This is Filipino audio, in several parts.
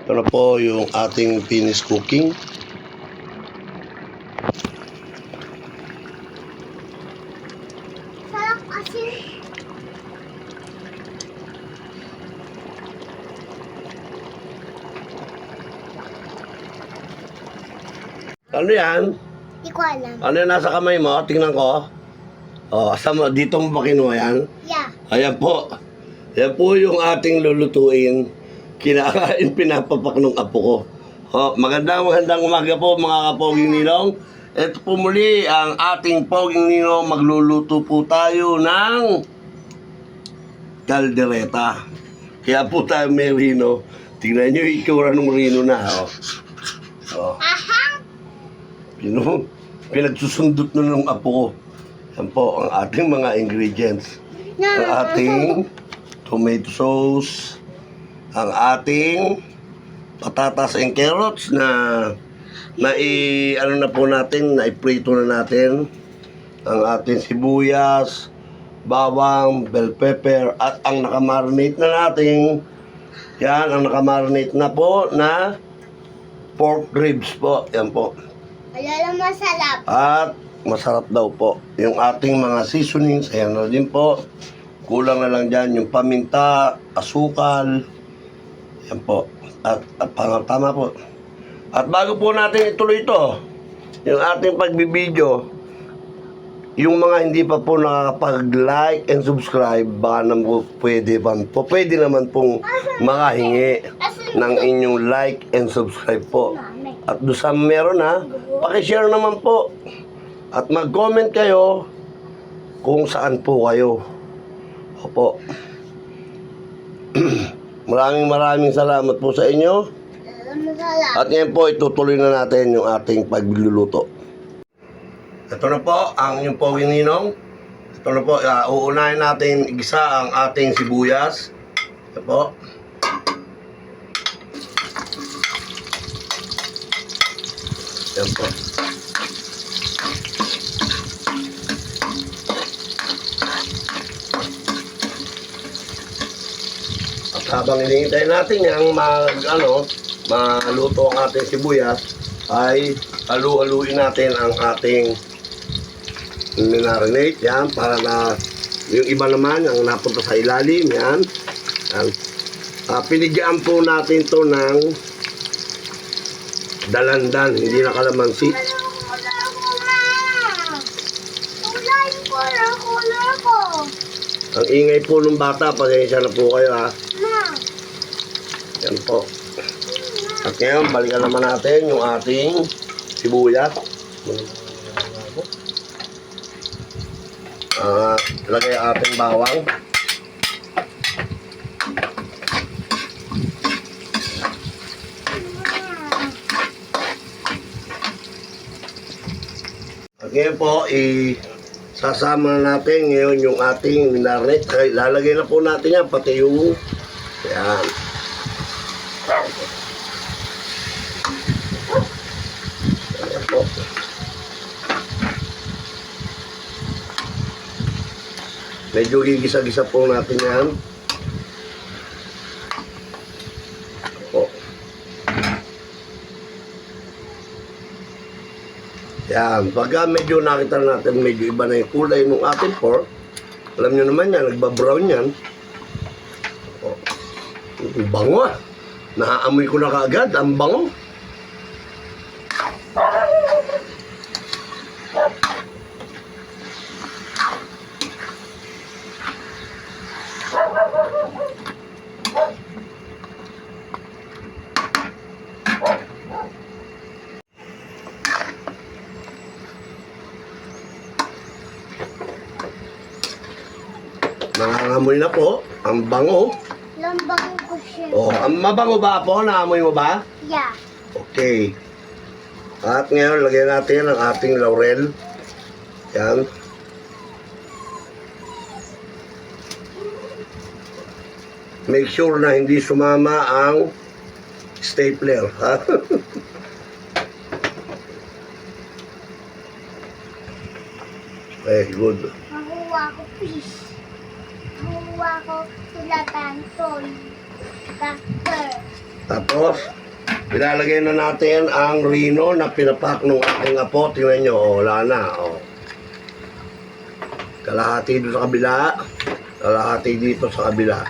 Ito na po yung ating finished cooking. Sarap asin. Ano yan? Di ko alam. Ano yung nasa kamay mo? Tingnan ko. Oh, asama, dito mo ba kinuha yan? Yeah. Ayan po. Ayan po yung ating lulutuin. Kinakain, pinapapak ng apo ko. Oh, magandang umaga po mga kapoging ninong. Ito po muli ang ating poging ninong. Magluluto po tayo ng kaldereta. Kaya po tayo may rino. Tingnan nyo yung itsura ng rino na. Oh. Oh. Aha! Pinagsusundot na ng apo ko. Yan po ang ating mga ingredients. Ang ating tomato sauce, ang ating patatas and carrots na ano na po natin, naiprito na natin. Ang ating sibuyas, bawang, bell pepper, at ang nakamarinate na natin, yan, ang nakamarinate na po na pork ribs po. Yan po. Alala masarap. At masarap daw po. Yung ating mga seasonings, ayan na din po. Kulang na lang dyan yung paminta, asukal. Yan po. At tama po. At bago po natin ituloy ito, yung ating pagbibideo, yung mga hindi pa po nakakapag-like and subscribe, baka naman pwede naman pong makahingi ng inyong like and subscribe po. At doon sa meron pakishare naman po. At mag-comment kayo kung saan po kayo. Opo. Maraming salamat po sa inyo. Masarap. At ngayon po, itutuloy na natin yung ating pagluluto. Ito na po ang yung poging ninong. Ito na po, uunahin natin igisa ang ating sibuyas. Ito po. Yan po. At habang hinihintay natin yung maluto ang ating sibuyas, ay halu-haluin natin ang ating marinate, yan, para na yung iba naman ang napunta sa ilalim, yan. Yan. Pinigyan po natin to ng dalandan, hindi na kalamansi. Ang ingay po ng bata, pasensya na po kayo ha. Yan po. At ngayon, balikan naman natin yung ating sibuyas. Lagay ang ating bawang. At ngayon po, sasama natin ngayon yung ating marinate. Lalagay na po natin yan, pati yung yan. Ayan po. Medyo gigisa-gisa po natin yan. Po. Yan. Pagka medyo nakita natin, medyo iba na yung kulay ng ating pork. Alam nyo naman yan, nagbabrown yan. Po. Ang bango ah. Naaamoy ko na kaagad, ang bango. Nangangamoy na po, ang bango. Lambang ko siya. Oh, mabango ba po? Naamoy mo ba? Yeah. Okay. At ngayon, lagyan natin ang ating laurel. Yan. Make sure na hindi sumama ang stapler. Ha? Okay, good. Makuha ko fish. Makuha ko sulatan, toy, doctor. Tapos, ilalagay na natin ang rino na pinapak nung aking apo. Tingnan nyo, oh, wala na. Oh. Kalahati dito sa kabila, kalahati dito sa kabila.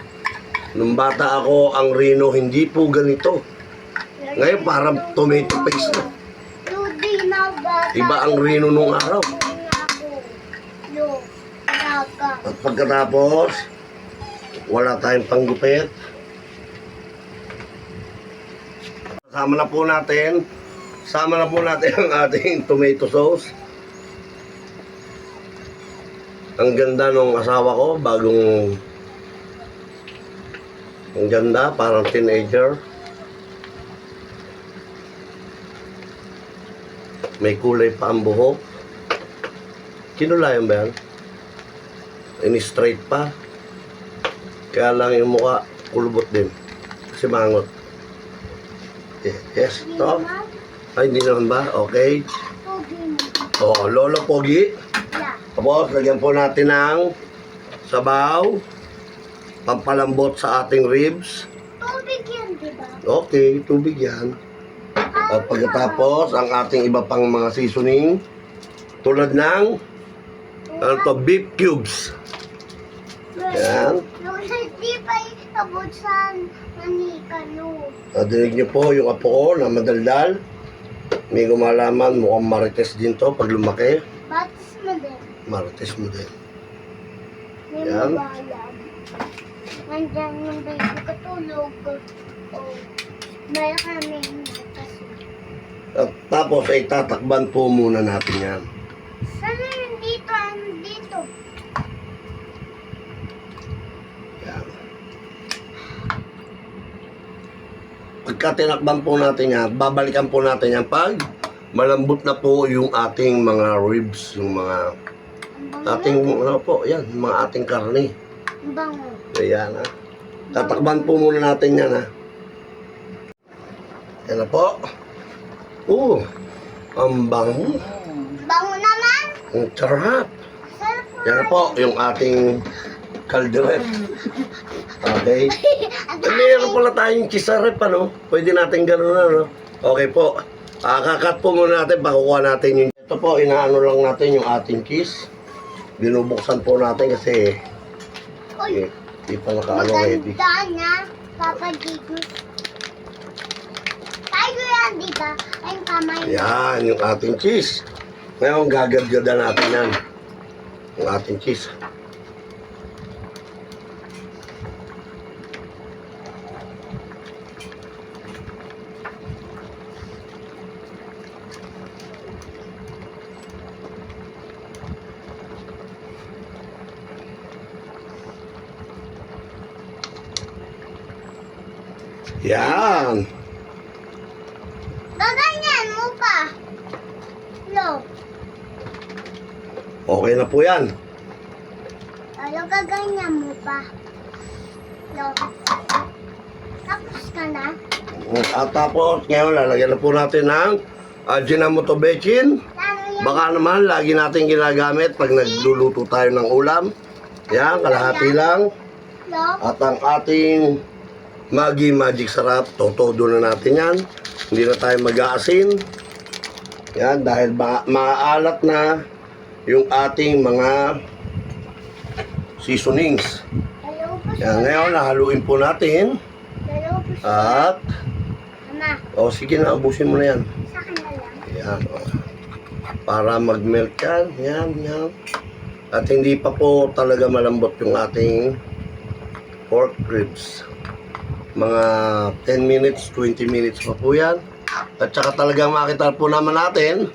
Nung bata ako, ang rino hindi po ganito. Ngayon parang tomato paste na. Hindi na bata. Iba ang rino nung araw. Yo, daga. At pagkatapos, wala tayong panggupit. Sama na po natin ang ating tomato sauce. Ang ganda nung asawa ko, ang ganda, parang teenager. May kulay pa ang buhok. Kinulayan ba yan? Ini-straight pa. Kaya lang yung mukha, kulubot din. Kasi mangot. Yes, to. Ay, hindi naman ba? Okay. Oh, Lolo Pogi. Yeah. Tapos, lagyan po natin ng sabaw. Pampalambot sa ating ribs. Tubig yan, diba? Okay, tubig yan. At pagkatapos, ang ating iba pang mga seasoning. Tulad ng, ano to, beef cubes. Yan. Hindi pa abot sa manika, no. Nadinig niyo po yung apo ko na madaldal. May gumalaman, mukhang marites din to pag lumaki. Batis mo din. Marites mo din. May Yan. mabayan. Nandyan yung baby ko tulog. Oh. May kami kasi. At tapos ay tatakban po muna natin yan. Sana yung dito, dito. Yan. Pagka tinakban po natin yan, babalikan po natin yan pag malambot na po yung ating mga ribs, yung mga ating, ano po, yan, yung mga ating karne. Ang bango. Ayan, ha. Tatakban po muna natin yan, ha. Yan na po. Ang bango. Bango naman. Ang sarap. Sarap po. Yan na po, yung ating kalderet. Okay. Meron pala tayong chisarep, ano? Pwede natin gano'n, ano? Okay po. Kakat po muna natin, pakukuha natin yung... Ito po, inaano lang natin yung ating cheese. Binubuksan po natin kasi... Uy, Di pa nakaano ready. maganda na. Papa Gigus. Tayo yan, di ba? Ay, yung kamay. Yan, yung ating cheese. Ngayon, gagadgada natin yan. Yung ating cheese. Yan. Gaganyan mo pa. No. Okay na po yan. Ano gaganyan mo pa? No. Tapos ka na? At tapos, ngayon, lalagyan na po natin ng Ajinomoto Bechin. Ano yan? Baka naman, lagi natin ginagamit pag nagluluto tayo ng ulam. Yan, kalahati lang. No. At ang ating Maggi Magic Sarap, totodo na natin yan. Hindi na tayo mag-aasin. Yan, dahil maalat na yung ating mga seasonings. Nalubos Yan, ngayon, nahaluin po natin. Nalubos At, Mama, sige na, ubusin mo na yan. sa akin na lang. Yan, para mag-melt yan. Yan, yan. At hindi pa po talaga malambot yung ating pork ribs. Mga 10 minutes, 20 minutes pa po yan. At saka talaga makita po naman natin,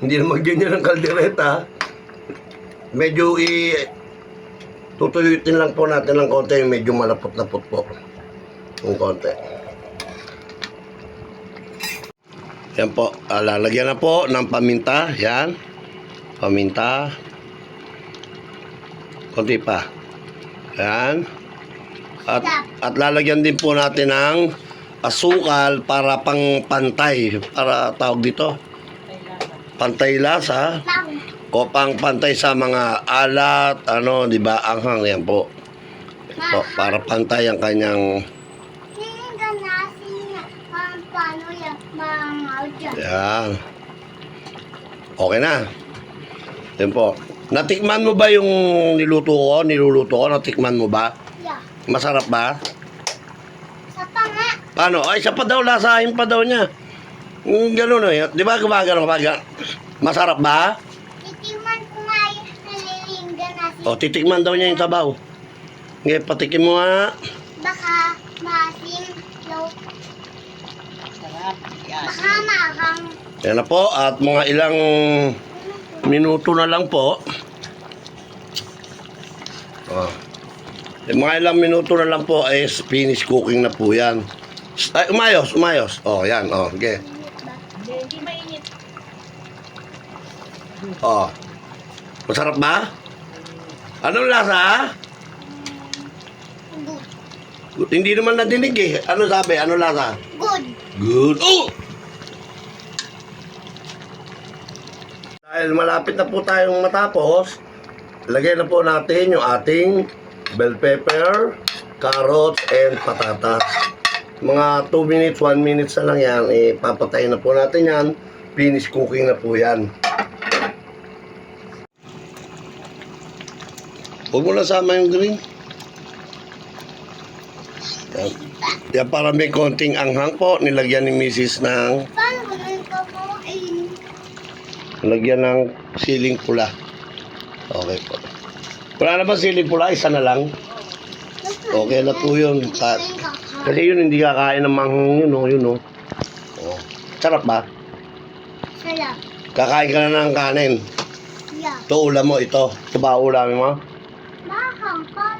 hindi naman ganyan ang kaldereta. Medyo tutuyutin lang po natin ng konti, medyo malapot-lapot po. Yung konti. Yan po, lalagyan na po ng paminta. Yan. Paminta. Konti pa. Yan. At lalagyan din po natin ng asukal para pang pantay. Para tawag dito. Pantay lasa. O pang pantay sa mga alat, ano, di ba? Anghang yan po. Po, para pantay ang kanyang Sinigang na, paano yan mangaw dyan. Yan. Okay na. Yan po. Natikman mo ba yung niluluto ko? Natikman mo ba? Yeah. Masarap ba? Sa panga. Paano? Ay, siya pa daw, lasahin pa daw niya. Ganun eh. Di ba gumagano? Masarap ba? Titingnan ko nga yung nalilinggan na si... O, titikman daw niya yung sabaw. Ngayon, patikim mo nga. Baka maasim. Low. Sarap. Baka maakang. Yan na po. At mga ilang minuto na lang po. Oh. Yung mga ilang minuto na lang po ay finish cooking na po yan. Ay, umayos. Oh, yan. Oh, okay. Hindi mainit. Oh. Masarap ba? Anong lasa? Good. Hindi naman nadinig eh. Ano sabi? Ano lasa? Good. Good. Oh! Dahil malapit na po tayong matapos, lagay na po natin yung ating bell pepper, carrots, and patatas. Mga 2 minutes, 1 minute na lang yan. Papatayin na po natin yan. Finish cooking na po yan. Huwag mo lang sama yung green. Yan. Yan para may konting anghang po. Nilagyan ni Mrs. ng Paano ko nang kapain? lagyan ng siling pula. Okay po. Wala na ba siling pula? Isa na lang. Okay na po yun. Kasi yun hindi kakain ng manghang yun, oh, yun, oh. Oh. Sarap ba? Sarap. Kakain ka na ng kanin. Yeah. Ito ulam mo, ito. Ito ba ulamin mo? Mahang ka